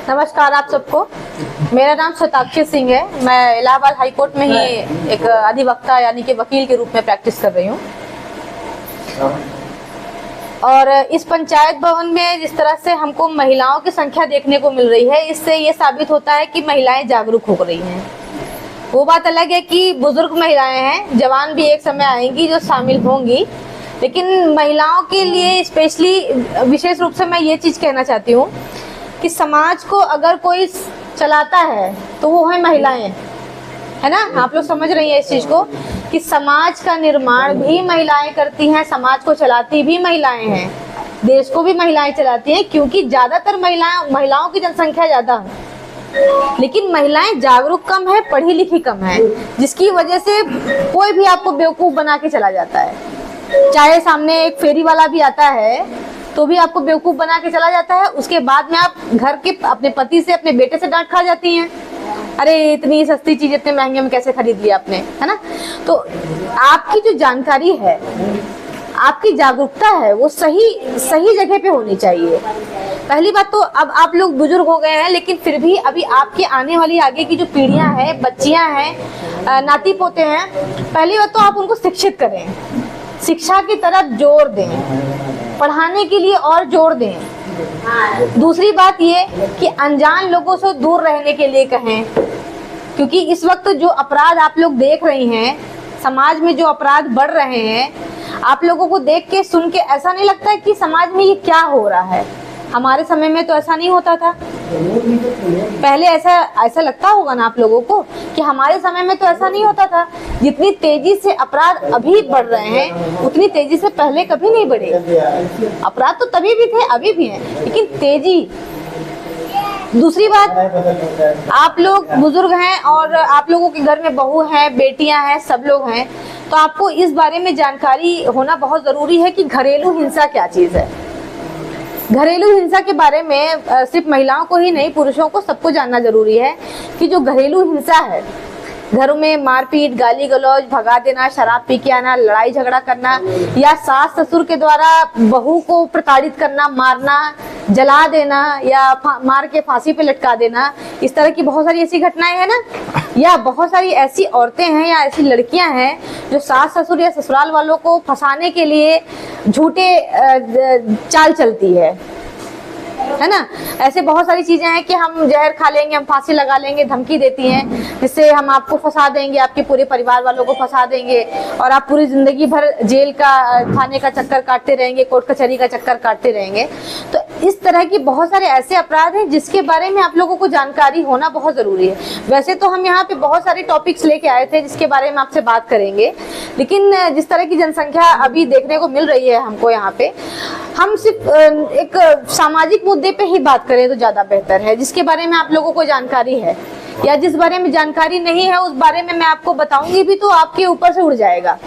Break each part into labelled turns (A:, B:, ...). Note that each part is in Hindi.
A: नमस्कार आप सबको। मेरा नाम शताक्षी सिंह है। मैं इलाहाबाद हाई कोर्ट में ही एक अधिवक्ता यानी कि वकील के रूप में प्रैक्टिस कर रही हूँ। और इस पंचायत भवन में जिस तरह से हमको महिलाओं की संख्या देखने को मिल रही है, इससे ये साबित होता है कि महिलाएं जागरूक हो रही हैं। वो बात अलग है कि बुजुर्ग महिलाएं हैं, जवान भी एक समय आएंगी जो शामिल होंगी, लेकिन महिलाओं के लिए स्पेशली विशेष रूप से मैं ये चीज़ कहना चाहती हूँ कि समाज को अगर कोई चलाता है तो वो है महिलाएं, है ना। आप लोग समझ रही हैं इस चीज़ को कि समाज का निर्माण भी महिलाएं करती हैं, समाज को चलाती भी महिलाएं हैं, देश को भी महिलाएं चलाती हैं, क्योंकि ज़्यादातर महिलाओं की जनसंख्या ज़्यादा है, लेकिन महिलाएं जागरूक कम है, पढ़ी लिखी कम है, जिसकी वजह से कोई भी आपको बेवकूफ़ बना के चला जाता है। चाहे सामने एक फेरी वाला भी आता है तो भी आपको बेवकूफ़ बना के चला जाता है। उसके बाद में आप घर के अपने पति से, अपने बेटे से डांट खा जाती हैं, अरे इतनी सस्ती चीज़ इतने महंगे में कैसे खरीद लिया आपने, है ना। तो आपकी जो जानकारी है, आपकी जागरूकता है, वो सही जगह पे होनी चाहिए। पहली बात तो अब आप लोग बुजुर्ग हो गए हैं, लेकिन फिर भी अभी आपकी आने वाली आगे की जो पीढ़ियां हैं, बच्चियां हैं, नाती पोते हैं, पहली बात तो आप उनको शिक्षित करें, शिक्षा की तरफ जोर दें, पढ़ाने के लिए और जोर दें। दूसरी बात ये कि अनजान लोगों से दूर रहने के लिए कहें, क्योंकि इस वक्त जो अपराध आप लोग देख रही हैं, समाज में जो अपराध बढ़ रहे हैं, आप लोगों को देख के सुन के ऐसा नहीं लगता है कि समाज में ये क्या हो रहा है। हमारे समय में तो ऐसा नहीं होता था। पहले ऐसा लगता होगा ना आप लोगों को कि हमारे समय में तो ऐसा नहीं होता था। जितनी तेजी से अपराध अभी बढ़ रहे हैं, उतनी तेजी से पहले कभी नहीं बढ़े। अपराध तो तभी भी थे, अभी भी हैं, लेकिन तेजी। दूसरी बात, आप लोग बुजुर्ग हैं और आप लोगों के घर में बहू हैं, बेटियां हैं, सब लोग हैं, तो आपको इस बारे में जानकारी होना बहुत ज़रूरी है कि घरेलू हिंसा क्या चीज़ है। घरेलू हिंसा के बारे में सिर्फ महिलाओं को ही नहीं, पुरुषों को सबको जानना जरूरी है कि जो घरेलू हिंसा है, घरों में मारपीट, गाली गलौज, भगा देना, शराब पी के आना, लड़ाई झगड़ा करना, या सास ससुर के द्वारा बहू को प्रताड़ित करना, मारना, जला देना, या मार के फांसी पे लटका देना, इस तरह की बहुत सारी ऐसी घटनाएं हैं ना। या बहुत सारी ऐसी औरतें हैं या ऐसी लड़कियां हैं जो सास ससुर या ससुराल वालों को फंसाने के लिए झूठे चाल चलती है ना। ऐसे बहुत सारी चीजें हैं कि हम जहर खा लेंगे, हम फांसी लगा लेंगे, धमकी देती हैं, जिससे हम आपको फंसा देंगे, आपके पूरे परिवार वालों को फंसा देंगे, और आप पूरी जिंदगी भर जेल का, थाने का चक्कर काटते रहेंगे, कोर्ट कचहरी का चक्कर काटते रहेंगे। तो इस तरह की बहुत सारे ऐसे अपराध हैं जिसके बारे में आप लोगों को जानकारी होना बहुत जरूरी है। वैसे तो हम यहाँ पे बहुत सारे टॉपिक्स लेके आए थे जिसके बारे में आपसे बात करेंगे, लेकिन जिस तरह की जनसंख्या अभी देखने को मिल रही है हमको यहाँ पे, हम सिर्फ एक सामाजिक मुद्दे पे ही बात करें तो ज्यादा बेहतर है, जिसके बारे में आप लोगों को जानकारी है, या जिस बारे में जानकारी नहीं है उस बारे में मैं आपको बताऊंगी भी तो आपके ऊपर से उड़ जाएगा।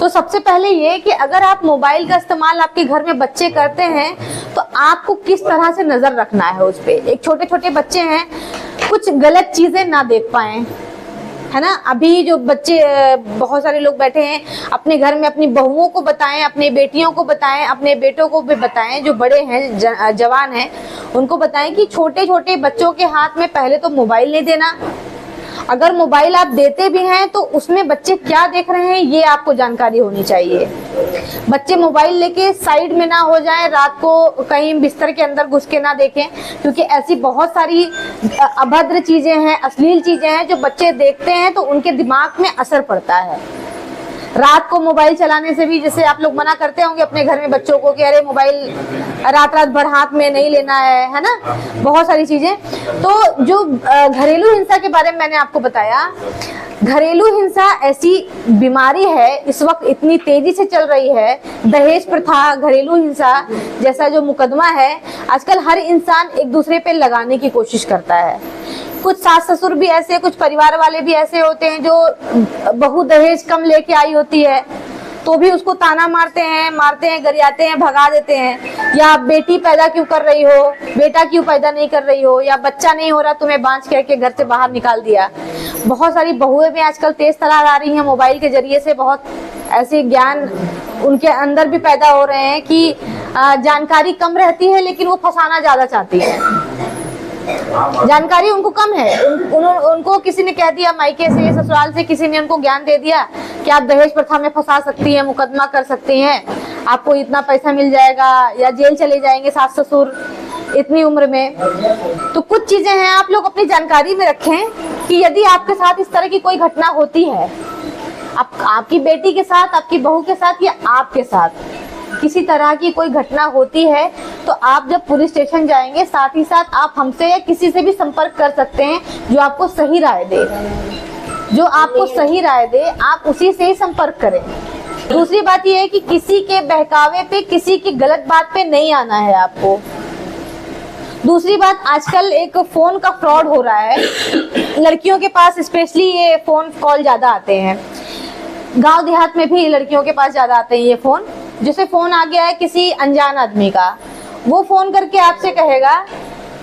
A: तो सबसे पहले ये कि अगर आप मोबाइल का इस्तेमाल आपके घर में बच्चे करते हैं तो आपको किस तरह से नजर रखना है उस पे। एक छोटे छोटे बच्चे हैं, कुछ गलत चीजें ना देख पाएं, है ना। अभी जो बच्चे, बहुत सारे लोग बैठे हैं, अपने घर में अपनी बहुओं को बताएं, अपनी बेटियों को बताएं, अपने बेटों को भी बताएं, जो बड़े हैं, जवान हैं, उनको बताएं कि छोटे छोटे बच्चों के हाथ में पहले तो मोबाइल नहीं देना। अगर मोबाइल आप देते भी हैं तो उसमें बच्चे क्या देख रहे हैं ये आपको जानकारी होनी चाहिए। बच्चे मोबाइल लेके साइड में ना हो जाएं, रात को कहीं बिस्तर के अंदर घुस के ना देखें, क्योंकि ऐसी बहुत सारी अभद्र चीजें हैं, अश्लील चीजें हैं जो बच्चे देखते हैं तो उनके दिमाग में असर पड़ता है। रात को मोबाइल चलाने से भी, जैसे आप लोग मना करते होंगे अपने घर में बच्चों को कि अरे मोबाइल रात भर हाथ में नहीं लेना है ना, बहुत सारी चीजें। तो जो घरेलू हिंसा के बारे में मैंने आपको बताया, घरेलू हिंसा ऐसी बीमारी है, इस वक्त इतनी तेजी से चल रही है। दहेज प्रथा, घरेलू हिंसा जैसा जो मुकदमा है, आजकल हर इंसान एक दूसरे पे लगाने की कोशिश करता है। कुछ सास ससुर भी ऐसे, कुछ परिवार वाले भी ऐसे होते हैं जो बहू दहेज कम लेके आई होती है तो भी उसको ताना मारते हैं, गरियाते हैं, भगा देते हैं। या बेटी पैदा क्यों कर रही हो, बेटा क्यों पैदा नहीं कर रही हो, या बच्चा नहीं हो रहा तुम्हें बांझ कह के घर से बाहर निकाल दिया। बहुत सारी बहुएं भी आजकल तेज तरार आ रही हैं, मोबाइल के जरिए से बहुत ऐसे ज्ञान उनके अंदर भी पैदा हो रहे हैं कि जानकारी कम रहती है लेकिन वो फंसाना ज्यादा चाहती है। जानकारी उनको कम है। उनको किसी ने कह दिया मायके से, ससुराल से किसी ने उनको ज्ञान दे दिया कि आप दहेज प्रथा में फंसा सकती हैं, मुकदमा कर सकती हैं, आपको इतना पैसा मिल जाएगा या जेल चले जाएंगे सास ससुर इतनी उम्र में। तो कुछ चीजें हैं आप लोग अपनी जानकारी में रखें कि यदि आपके साथ इस तरह की कोई घटना होती है, आपकी बेटी के साथ, आपकी बहू के साथ या आपके साथ किसी तरह की कोई घटना होती है, तो आप जब पुलिस स्टेशन जाएंगे, साथ ही साथ आप हमसे या किसी से भी संपर्क कर सकते हैं जो आपको सही राय दे, जो आपको सही राय दे, आप उसी से ही संपर्क करें। दूसरी बात यह है कि किसी के बहकावे पे, किसी की गलत बात पे नहीं आना है आपको। दूसरी बात, आजकल एक फोन का फ्रॉड हो रहा है, लड़कियों के पास स्पेशली ये फोन कॉल ज्यादा आते हैं, गांव देहात में भी लड़कियों के पास ज्यादा आते हैं ये फोन। जैसे फोन आ गया है किसी अनजान आदमी का, वो फोन करके आपसे कहेगा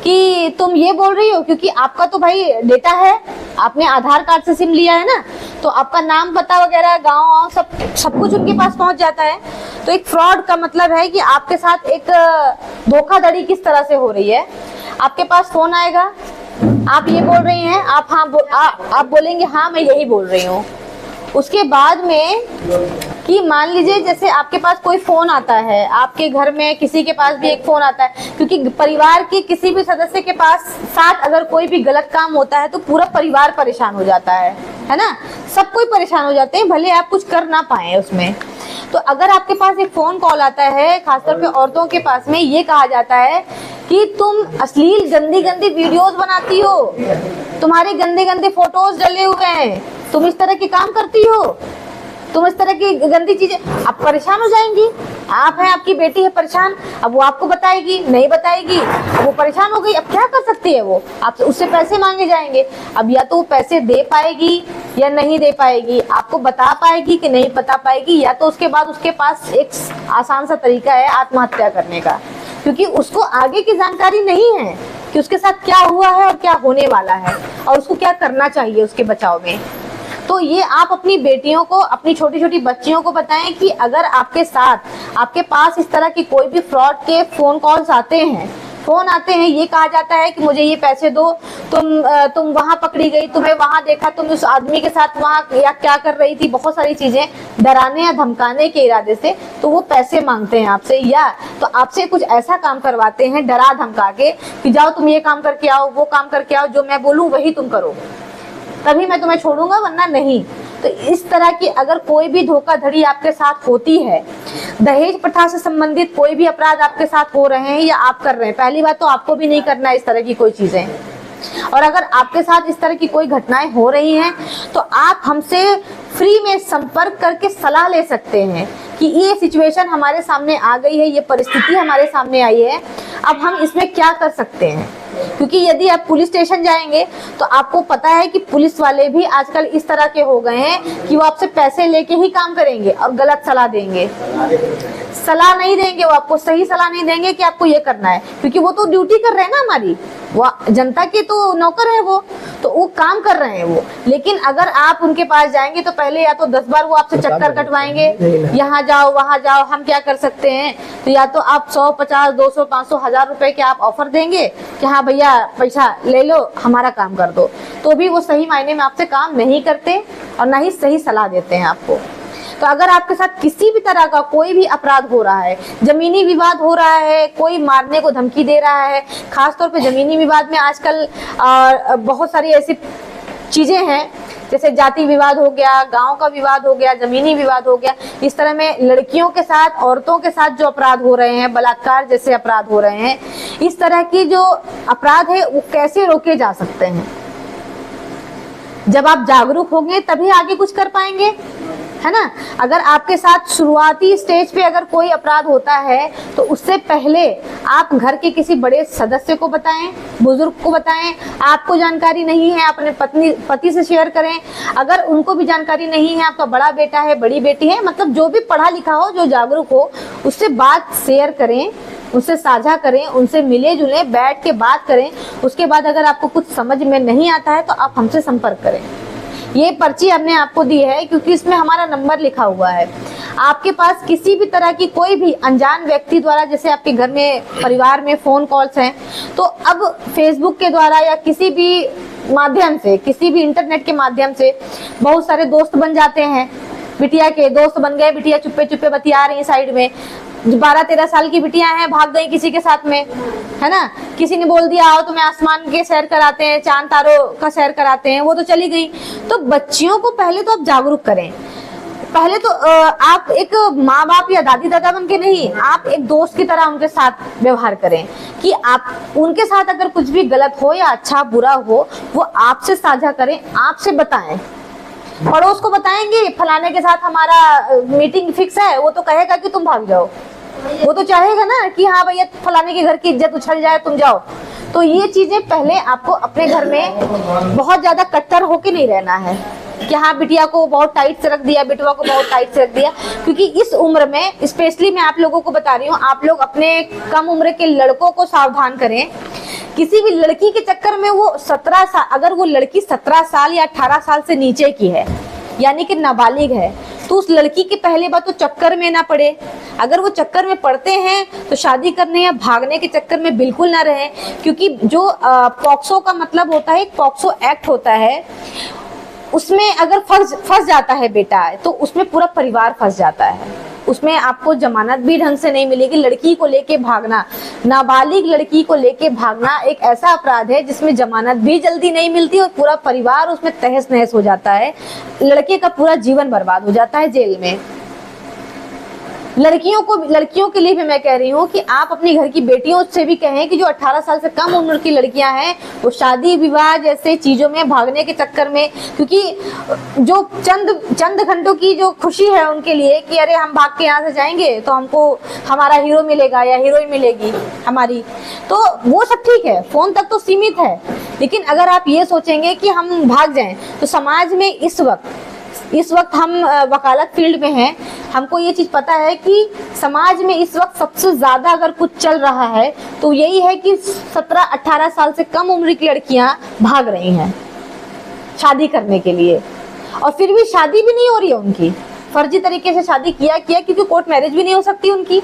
A: कि तुम ये बोल रही हो, क्योंकि आपका तो भाई डेटा है, आपने आधार कार्ड से सिम लिया है ना, तो आपका नाम पता वगैरह गाँव सब कुछ उनके पास पहुंच जाता है। तो एक फ्रॉड का मतलब है कि आपके साथ एक धोखाधड़ी किस तरह से हो रही है। आपके पास फोन आएगा, आप ये बोल रही हैं, आप बोलेंगे हाँ मैं यही बोल रही हूँ। उसके बाद में कि मान लीजिए जैसे आपके पास कोई फोन आता है, आपके घर में किसी के पास भी एक फोन आता है, क्योंकि परिवार के किसी भी सदस्य के पास साथ अगर कोई भी गलत काम होता है तो पूरा परिवार परेशान हो जाता है ना, सब कोई परेशान हो जाते हैं, भले आप कुछ कर ना पाए उसमें। तो अगर आपके पास एक फोन कॉल आता है, खासतौर पे औरतों के पास में, ये कहा जाता है कि तुम अश्लील गंदी गंदी वीडियोस बनाती हो, तुम्हारे गंदे गंदे फोटोज डले हुए हैं, तुम इस तरह के काम करती हो, तुम इस तरह की गंदी चीजें। आप परेशान हो जाएंगी, आप हैं, आपकी बेटी है परेशान, अब वो आपको बताएगी नहीं बताएगी, अब वो परेशान हो गई, अब क्या कर सकती है वो, आपसे उससे पैसे मांगे जाएंगे। अब या तो वो पैसे दे पाएगी या नहीं दे पाएगी, आपको बता पाएगी कि नहीं बता पाएगी, या तो उसके बाद उसके पास एक आसान सा तरीका है आत्महत्या करने का, क्योंकि उसको आगे की जानकारी नहीं है कि उसके साथ क्या हुआ है और क्या होने वाला है और उसको क्या करना चाहिए उसके बचाव में। तो ये आप अपनी बेटियों को, अपनी छोटी छोटी बच्चियों को बताएं कि अगर आपके साथ, आपके पास इस तरह की कोई भी फ्रॉड के फोन कॉल्स आते हैं, फोन आते हैं, ये कहा जाता है कि मुझे ये पैसे दो, तुम वहां पकड़ी गई, तुम्हें वहां देखा, तुम उस आदमी के साथ वहां या क्या कर रही थी, बहुत सारी चीजें डराने या धमकाने के इरादे से, तो वो पैसे मांगते हैं आपसे, या तो आपसे कुछ ऐसा काम करवाते हैं डरा धमका के कि जाओ तुम ये काम करके आओ, वो काम करके आओ, जो मैं बोलूं वही तुम करो, तभी मैं तुम्हें छोड़ूंगा वरना नहीं। तो इस तरह की अगर कोई भी धोखाधड़ी आपके साथ होती है, दहेज प्रथा से संबंधित कोई भी अपराध आपके साथ हो रहे हैं या आप कर रहे हैं, पहली बात तो आपको भी नहीं करना है इस तरह की कोई चीजें। और अगर आपके साथ इस तरह की कोई घटनाएं हो रही हैं तो आप हमसे फ्री में संपर्क करके सलाह ले सकते हैं कि ये सिचुएशन हमारे सामने आ गई है, ये परिस्थिति हमारे सामने आई है, अब हम इसमें क्या कर सकते हैं। क्योंकि यदि आप पुलिस स्टेशन जाएंगे तो आपको पता है कि पुलिस वाले भी आजकल इस तरह के हो गए हैं कि वो आपसे पैसे लेके ही काम करेंगे और गलत सलाह देंगे, सलाह नहीं देंगे, वो आपको सही सलाह नहीं देंगे कि आपको ये करना है, क्योंकि वो तो ड्यूटी कर रहे हैं ना हमारी, वो जनता के तो नौकर है, वो तो वो काम कर रहे हैं वो। लेकिन अगर आप उनके पास जाएंगे तो पहले या तो 10 बार वो आपसे चक्कर कटवाएंगे, यहाँ जाओ वहां जाओ, हम क्या कर सकते हैं, तो या तो आप 100, 50, 200, 500, 1000 रुपए के आप ऑफर देंगे कि हाँ भैया पैसा ले लो, हमारा काम कर दो, तो भी वो सही मायने में आपसे काम नहीं करते और ना ही सही सलाह देते हैं आपको। तो अगर आपके साथ किसी भी तरह का कोई भी अपराध हो रहा है, जमीनी विवाद हो रहा है, कोई मारने को धमकी दे रहा है, खासतौर पे जमीनी विवाद में आजकल बहुत सारी ऐसी चीजें हैं, जैसे जाति विवाद हो गया, गांव का विवाद हो गया, जमीनी विवाद हो गया, इस तरह में लड़कियों के साथ, औरतों के साथ जो अपराध हो रहे हैं, बलात्कार जैसे अपराध हो रहे हैं, इस तरह की जो अपराध है वो कैसे रोके जा सकते हैं। जब आप जागरूक होंगे तभी आगे कुछ कर पाएंगे, है ना। अगर आपके साथ शुरुआती स्टेज पे अगर कोई अपराध होता है तो उससे पहले आप घर के किसी बड़े सदस्य को बताएं, बुजुर्ग को बताएं, आपको जानकारी नहीं है अपने पति से शेयर करें, अगर उनको भी जानकारी नहीं है, आपका बड़ा बेटा है, बड़ी बेटी है, मतलब जो भी पढ़ा लिखा हो, जो जागरूक हो, उससे बात शेयर करें, उससे साझा करें, उनसे मिले जुले बैठ के बात करें। उसके बाद अगर आपको कुछ समझ में नहीं आता है तो आप हमसे संपर्क करें। ये पर्ची हमने आपको दी है क्योंकि इसमें हमारा नंबर लिखा हुआ है। आपके पास किसी भी तरह की कोई भी अनजान व्यक्ति द्वारा, जैसे आपके घर में परिवार में फोन कॉल्स हैं, तो अब फेसबुक के द्वारा या किसी भी माध्यम से, किसी भी इंटरनेट के माध्यम से बहुत सारे दोस्त बन जाते हैं। बिटिया के दोस्त बन गए, बिटिया चुप्पे चुप्पे बतिया रही है साइड में, 12-13 साल की बिटियां हैं, भाग गई किसी के साथ में, है ना। किसी ने बोल दिया आओ तुम्हें आसमान के सैर कराते हैं, चांद तारों का सैर कराते हैं, वो तो चली गई। तो बच्चियों को पहले तो आप जागरूक करें। पहले तो आप एक माँ बाप या दादी दादा बन के नहीं, आप एक दोस्त की तरह उनके साथ व्यवहार करें कि आप उनके साथ अगर कुछ भी गलत हो या अच्छा बुरा हो, वो आपसे साझा करें, आपसे बताएं। पड़ोस को बताएंगे फलाने के साथ हमारा मीटिंग फिक्स है, वो तो कहेगा कि तुम भाग जाओ, वो तो चाहेगा ना कि हाँ भैया फलाने के घर की इज्जत उछल जाए, तुम जाओ। तो ये चीजें पहले आपको अपने घर में बहुत ज्यादा कट्टर होके नहीं रहना है कि हाँ बिटिया को बहुत टाइट से रख दिया, बेटवा को बहुत टाइट से रख दिया। क्योंकि इस उम्र में स्पेशली मैं आप लोगों को बता रही हूँ, आप लोग अपने कम उम्र के लड़कों को सावधान करें। किसी भी लड़की के चक्कर में वो 17 साल, अगर वो लड़की 17 साल या 18 साल से नीचे की है, यानी कि नाबालिग है, तो उस लड़की के पहले बात तो चक्कर में ना पड़े। अगर वो चक्कर में पड़ते हैं तो शादी करने या भागने के चक्कर में बिल्कुल ना रहे। क्योंकि जो पॉक्सो का मतलब होता है, एक पॉक्सो एक्ट होता है, उसमें अगर फंस जाता है बेटा, तो उसमें पूरा परिवार फंस जाता है। उसमें आपको जमानत भी ढंग से नहीं मिलेगी। लड़की को लेके भागना, नाबालिग लड़की को लेके भागना एक ऐसा अपराध है जिसमें जमानत भी जल्दी नहीं मिलती और पूरा परिवार उसमें तहस नहस हो जाता है। लड़के का पूरा जीवन बर्बाद हो जाता है जेल में। लड़कियों के लिए भी मैं कह रही हूँ कि आप अपनी घर की बेटियों से भी कहें कि जो 18 साल से कम उम्र की लड़कियां हैं, वो शादी विवाह जैसे चीजों में भागने के चक्कर में, क्योंकि जो चंद घंटों की जो खुशी है उनके लिए कि अरे हम भाग के यहाँ से जाएंगे तो हमको हमारा हीरो मिलेगा या हीरोइन मिलेगी हमारी, तो वो सब ठीक है, फोन तक तो सीमित है। लेकिन अगर आप ये सोचेंगे कि हम भाग जाएं, तो समाज में इस वक्त हम वकालत फील्ड में हैं, हमको ये चीज पता है कि समाज में इस वक्त सबसे ज्यादा अगर कुछ चल रहा है तो यही है कि 17-18 साल से कम उम्र की लड़कियां भाग रही हैं शादी करने के लिए, और फिर भी शादी भी नहीं हो रही है उनकी, फर्जी तरीके से शादी किया क्योंकि कोर्ट मैरिज भी नहीं हो सकती उनकी।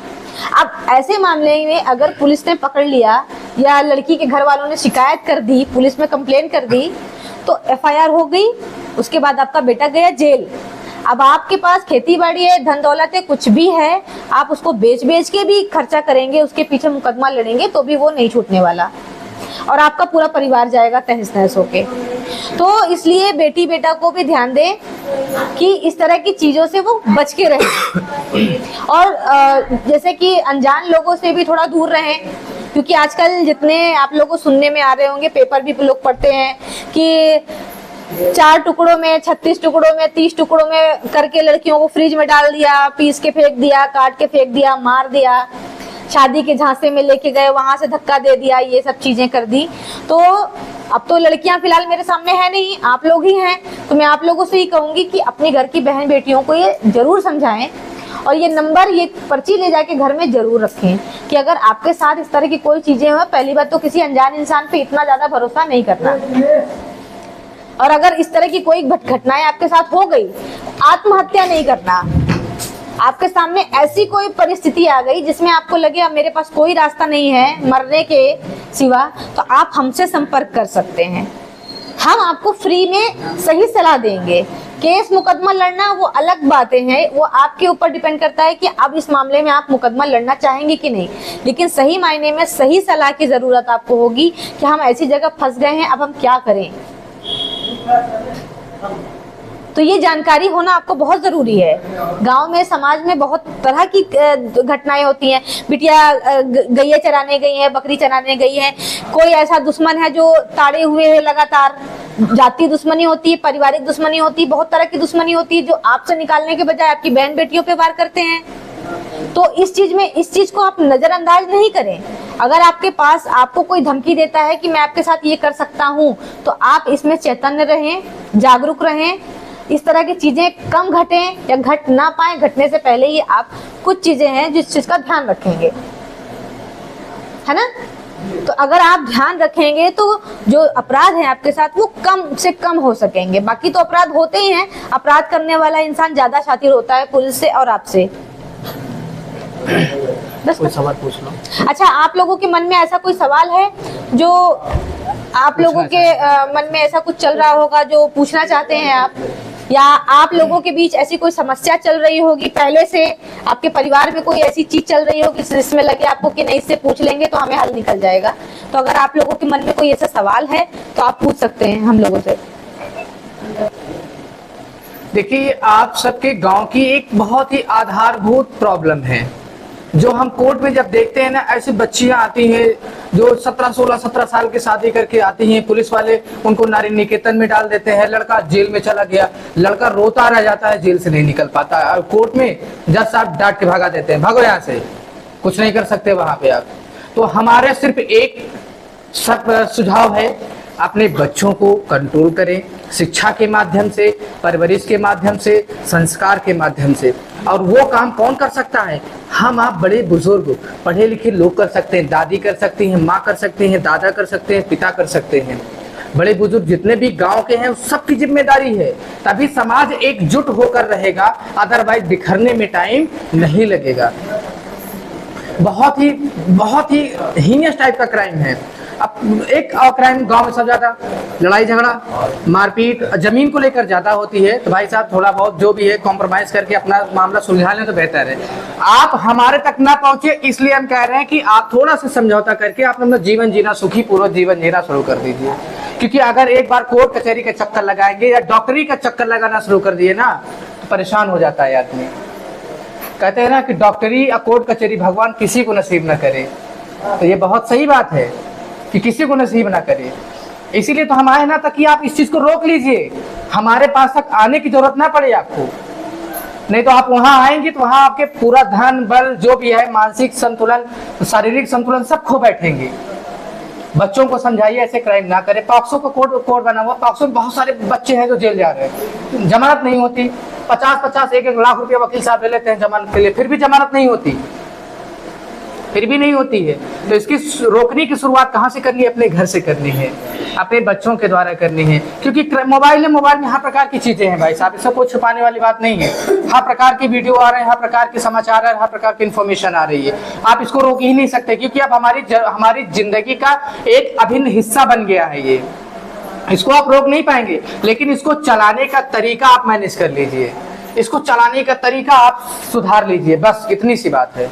A: अब ऐसे मामले में अगर पुलिस ने पकड़ लिया या लड़की के घर वालों ने शिकायत कर दी, पुलिस में कंप्लेन कर दी, तो FIR हो गई, उसके बाद आपका बेटा गया जेल। अब आपके पास खेती बाड़ी है, धन दौलत है, कुछ भी है, आप उसको बेच के भी खर्चा करेंगे, उसके पीछे मुकदमा लड़ेंगे तो भी वो नहीं छूटने वाला, और आपका पूरा परिवार जाएगा तहस नहस होके। तो इसलिए बेटी बेटा को भी ध्यान दें कि इस तरह की चीजों से वो बच के रहें, और जैसे कि अनजान लोगों से भी थोड़ा दूर रहें। क्योंकि आजकल जितने आप लोगों को सुनने में आ रहे होंगे, पेपर भी लोग पढ़ते हैं कि 4 टुकड़ों में, 36 टुकड़ों में, 30 टुकड़ों में करके लड़कियों को फ्रिज में डाल दिया, पीस के फेंक दिया, काट के फेंक दिया, मार दिया, शादी के झांसे में लेके गए, वहां से धक्का दे दिया, ये सब चीजें कर दी। तो अब तो लड़कियां फिलहाल मेरे सामने है नहीं, आप लोग ही हैं, तो मैं आप लोगों से ही कहूंगी कि अपने घर की बहन बेटियों को ये जरूर समझाएं, और ये नंबर, ये पर्ची ले जाके घर में जरूर रखें कि अगर आपके साथ इस तरह की कोई चीजें हो, पहली बात तो किसी अनजान इंसान पे इतना ज्यादा भरोसा नहीं करना, और अगर इस तरह की कोई घटनाएं आपके साथ हो गई, आत्महत्या नहीं करना। आपके सामने ऐसी कोई परिस्थिति आ गई जिसमें आपको लगे अब मेरे पास कोई रास्ता नहीं है मरने के सिवा, तो आप हमसे संपर्क कर सकते हैं, हम आपको फ्री में सही सलाह देंगे। केस मुकदमा लड़ना वो अलग बातें हैं, वो आपके ऊपर डिपेंड करता है कि अब इस मामले में आप मुकदमा लड़ना चाहेंगे कि नहीं, लेकिन सही मायने में सही सलाह की जरूरत आपको होगी कि हम ऐसी जगह फंस गए हैं, अब हम क्या करें। तो ये जानकारी होना आपको बहुत जरूरी है। गांव में, समाज में बहुत तरह की घटनाएं होती हैं। बिटिया गैया चराने गई है, बकरी चराने गई है, कोई ऐसा दुश्मन है जो ताड़े हुए है लगातार, जाति दुश्मनी होती है, पारिवारिक दुश्मनी होती है, बहुत तरह की दुश्मनी होती है जो आपसे निकालने के बजाय आपकी बहन बेटियों पे वार करते हैं। तो इस चीज को आप नजरअंदाज नहीं करें। अगर आपके पास आपको कोई धमकी देता है कि मैं आपके साथ ये कर सकता हूँ, तो आप इसमें चैतन्य रहें, जागरूक रहें, इस तरह की चीजें कम घटें या घट ना पाए। घटने से पहले ही आप कुछ चीजें हैं जिस चीज का ध्यान रखेंगे, है ना। तो अगर आप ध्यान रखेंगे तो जो अपराध हैं आपके साथ वो कम से कम हो सकेंगे। बाकी तो अपराध होते ही हैं, अपराध करने वाला इंसान ज्यादा शातिर होता है पुलिस से और आपसे। बस
B: कोई सवाल पूछ लो।
A: अच्छा, आप लोगों के मन में ऐसा कोई सवाल है जो आप लोगों के मन में ऐसा कुछ चल रहा होगा जो पूछना चाहते हैं आप, या आप लोगों के बीच ऐसी कोई समस्या चल रही होगी पहले से, आपके परिवार में कोई ऐसी चीज चल रही होगी जिसमें लगे आपको कि नहीं इससे पूछ लेंगे तो हमें हल निकल जाएगा। तो अगर आप लोगों के मन में कोई ऐसा सवाल है तो आप पूछ सकते हैं हम लोगों से।
B: देखिए, आप सबके गांव की एक बहुत ही आधारभूत प्रॉब्लम है जो हम कोर्ट में जब देखते हैं ना, ऐसी बच्चियां आती हैं जो 17 साल की शादी करके आती हैं, पुलिस वाले उनको नारी निकेतन में डाल देते हैं, लड़का जेल में चला गया, लड़का रोता रह जाता है, जेल से नहीं निकल पाता है, और कोर्ट में जज साहब डांट के भगा देते हैं, भागो यहाँ से, कुछ नहीं कर सकते वहां पे आप। तो हमारे सिर्फ एक सब सुझाव है, अपने बच्चों को कंट्रोल करें, शिक्षा के माध्यम से, परवरिश के माध्यम से, संस्कार के माध्यम से। और वो काम कौन कर सकता है? हम आप बड़े बुजुर्ग पढ़े लिखे लोग कर सकते हैं, दादी कर सकती हैं, माँ कर सकते हैं, दादा कर सकते हैं, पिता कर सकते हैं। बड़े बुजुर्ग जितने भी गांव के हैं सबकी जिम्मेदारी है, तभी समाज एकजुट होकर रहेगा, अदरवाइज बिखरने में टाइम नहीं लगेगा। बहुत ही हीनियस टाइप का क्राइम है। अब एक क्राइम गांव में सब ज्यादा लड़ाई झगड़ा मारपीट जमीन को लेकर ज्यादा होती है, तो भाई साहब थोड़ा बहुत जो भी है कॉम्प्रोमाइज करके अपना मामला सुलझा लें तो बेहतर है। आप हमारे तक ना पहुंचे इसलिए हम कह रहे हैं कि आप थोड़ा सा समझौता करके आप अपना जीवन जीना, सुखी पूर्वक जीवन जीना शुरू कर दीजिए। क्योंकि अगर एक बार कोर्ट कचहरी का चक्कर लगाएंगे या डॉक्टरी का चक्कर लगाना शुरू कर दिए ना, तो परेशान हो जाता है आदमी। कहते हैं ना कि डॉक्टरी या कोर्ट कचहरी भगवान किसी को नसीब न करे, तो ये बहुत सही बात है कि किसी को नसीब ना करे। इसीलिए तो हम आए ना, ताकि आप इस चीज को रोक लीजिए, हमारे पास तक आने की जरूरत ना पड़े आपको। नहीं तो आप वहां आएंगे तो वहां आपके पूरा धन बल जो भी है, मानसिक संतुलन, शारीरिक संतुलन सब खो बैठेंगे। बच्चों को समझाइए ऐसे क्राइम ना करे। पॉक्सो का कोड बना हुआ, पॉक्सो में बहुत सारे बच्चे हैं जो जेल जा रहे हैं, जमानत नहीं होती, 50-50 1-1 लाख रुपया वकील साहब ले लेते हैं जमानत के लिए, फिर भी जमानत नहीं होती, फिर भी नहीं होती है। तो इसकी रोकने की शुरुआत कहाँ से करनी है? अपने घर से करनी है, अपने बच्चों के द्वारा करनी है। क्योंकि मोबाइल में हर प्रकार की चीजें हैं भाई साहब, इसमें कोई छुपाने वाली बात नहीं है। हर प्रकार की वीडियो आ रहे हैं, हर प्रकार के समाचार आ रहे हैं, हर प्रकार की इन्फॉर्मेशन आ रही है। आप इसको रोक ही नहीं सकते, क्योंकि अब हमारी जिंदगी का एक अभिन्न हिस्सा बन गया है ये। इसको आप रोक नहीं पाएंगे, लेकिन इसको चलाने का तरीका आप मैनेज कर लीजिए, इसको चलाने का तरीका आप सुधार लीजिए, बस इतनी सी बात है।